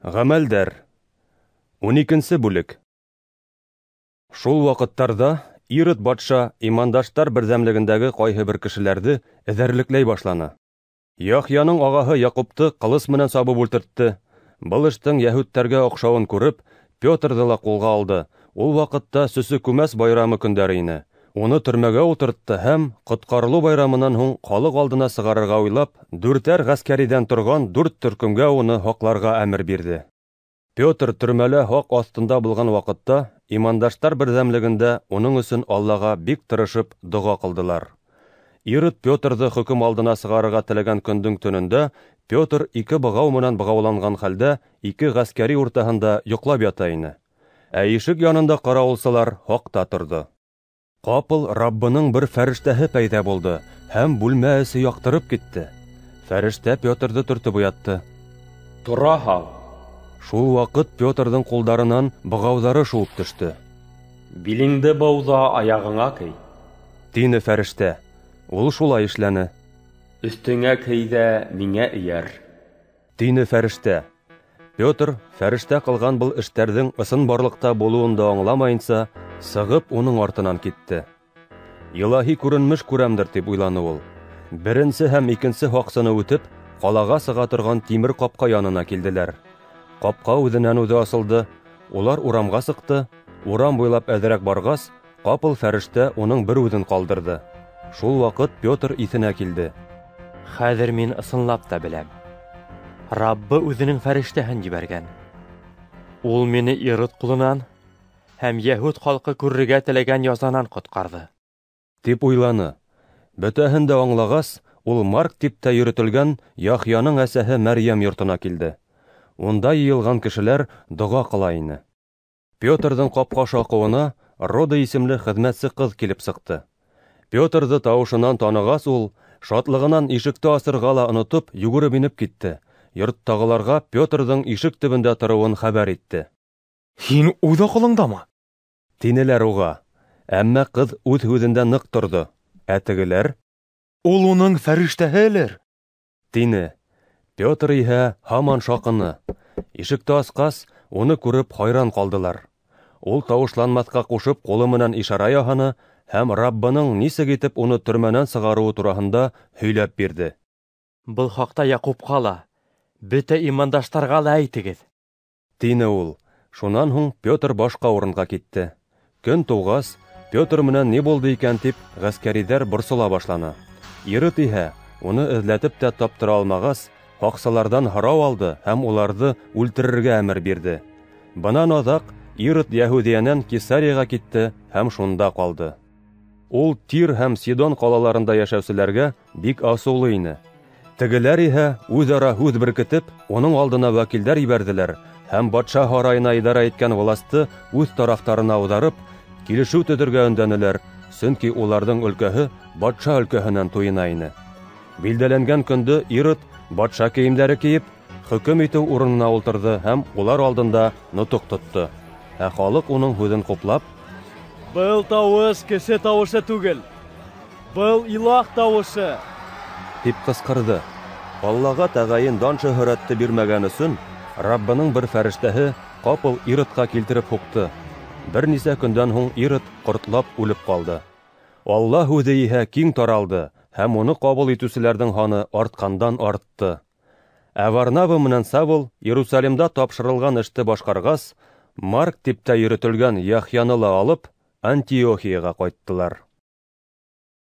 Гамәлдәр. 12-нче бүлек. Шул вакыттарда Ирод батша имандаштар берзәмлегендәге кайһы бер кешеләрне эзәрлекләй башланы. Яхьяның агаһы Якубты кылыч менән сабып үлтертте. Был эштең яһүдтәргә охшавын күреп, Петрды ла кулга алды. Ул вакытта сөсе күмәс байрамы көндәре ине. Уны төрмәгә утыртты һәм коткарылу байрамыннан һуң халык алдына сыгарырга уйлап, 4 гаскәридән торган 4 төркемгә уны хакларга әмер бирде. Петр төрмәлә хак астында булган вакытта имандаштар берзәмлегендә уның өчен Аллага бик тырышып дуга кылдылар. Ирод Петрды хөкем алдына сыгарырга теләгән көндең төнендә Петр 2 богау менән богауланган хәлдә 2 гаскәри уртаһында йоклап ята ине. Ә ишек янында каравылчылар хакта торды. Капыл Раббының бер фәрештәһе пәйда булды һәм бүлмә эсе яктырып китте. Фәрештә Петрды төртеп уятты. Тораһың. Шул вакыт Петрдың кулдарынан богаулары шуып төште. Билеңде бауда аягыңа кый. Дине фәрештә. Ул шулай эшләне. Өстеңә кейдә миңә ияр. Дине фәрештә. Петр фәрештә кылган был эштәрнең ысын барлыкта булуын да аңламаенча, сыгып уның артынан китте. Илаһи күренмеш күрәмдер дип уйланы ул. Беренче һәм икенче хаксыны үтеп, калага сыга торган тимер капка янына килделәр. Капка үҙенән-үҙе асылды. Улар урамга сыҡты. Урам буйлап әҙерәк баргас, капыл фәрештә уның бер үҙен ҡалдырды. Шул ваҡыт Петр иҫенә килде. Хәҙер мин ысынлап та беләм. Раббы үҙенең фәрештәһен ебәргән. Ул мине Ирод ҡулынан һәм Йәһүд халҡы күрергә теләгән язанан ҡотҡарҙы. Тип уйланы. Бөтәһен дә аңлағас, ул Марк тип тә йөрөтөлгән Яхьяның әсәһе Мәрйәм йортона килде. Унда йыйылған кешеләр дуға ҡыла ине. Петрдың ҡапҡа шаҡыуына Рода исемле хеҙмәтсе ҡыҙ килеп сыҡты. Петрды тауышынан танығас, ул шатлығынан ишекте асырға ла онотоп, йүгереп инеп китте. Йорттағыларға Петрдың ишек төбөндә тороуын хәбәр итте. Һин үҙ аҡылыңдамы? Тинеләр уға. Әммә ҡыҙ үҙ һүҙендә ныҡ торҙо. Ә тегеләр? Ул уның фәрештәһелер. Тине. Петр иһә һаман шаҡыны. Ишекте асҡас, уны күреп хайран ҡалдылар. Ул тауышланмаҫҡа ҡушып ҡулы менән ишара яһаны һәм Раббының нисек итеп уны төрмәнән сығарыуы тураһында һөйләп бирҙе. Был хаҡта Якубҡа ла, бөтә имандаштарға ла әйтегеҙ. Тине ул. Шунан һуң Петр башҡа урынға китте. Көн тыуғас, Петр менән ни булды икән тип, ғәскәриҙәр борсола башланы. Ирод иһә, уны эҙләтеп тә таптыра алмағас, һаҡсылардан һорау алды һәм уларҙы үлтерергә әмер бирҙе. Бынан аҙаҡ Ирод Йәһүдиянән Кесарияға китте һәм шунда ҡалды. Ул Тир һәм Сидон ҡалаларында йәшәүселәргә бик асыулы ине. Тегеләр иһә үҙ-ара һүҙ беркетеп, уның алдына вәкилдәр ебәрҙеләр һәм батша һарайына идара иткән власты үҙ тарафтарына ауҙарып, килешеү төҙөргә өндәнеләр, сөнки уларҙың өлкәһе батша өлкәһенән туйына ине. Билдәләнгән көндө Ирод батша кейемдәре кейеп, хөкөм итеү урынына ултырҙы һәм улар алдында нотоҡ тотто. Ә халыҡ уның һүҙен ҡуплап, «Был тауыш кеше тауышы түгел, был илах тауышы!» тип ҡысҡырҙы. Аллаға тәғәйен дан шөһрәтте бирмәгән өсөн, Раббының бер фәрештәһе ҡапыл Иродҡа килтереп һуҡты. Бер нисә көндән һуң Ирод ҡортлап үлеп ҡалды. Аллаһ үҙе иһә киң таралды һәм уны ҡабул итеүселәрҙең һаны артҡандан артты. Ә Варнава менән Савл Иерусалимда тапшырылған эште башҡарғас, Марк тип тә йөрөтөлгән Яхьяны ла алып, Антиохияға ҡайттылар.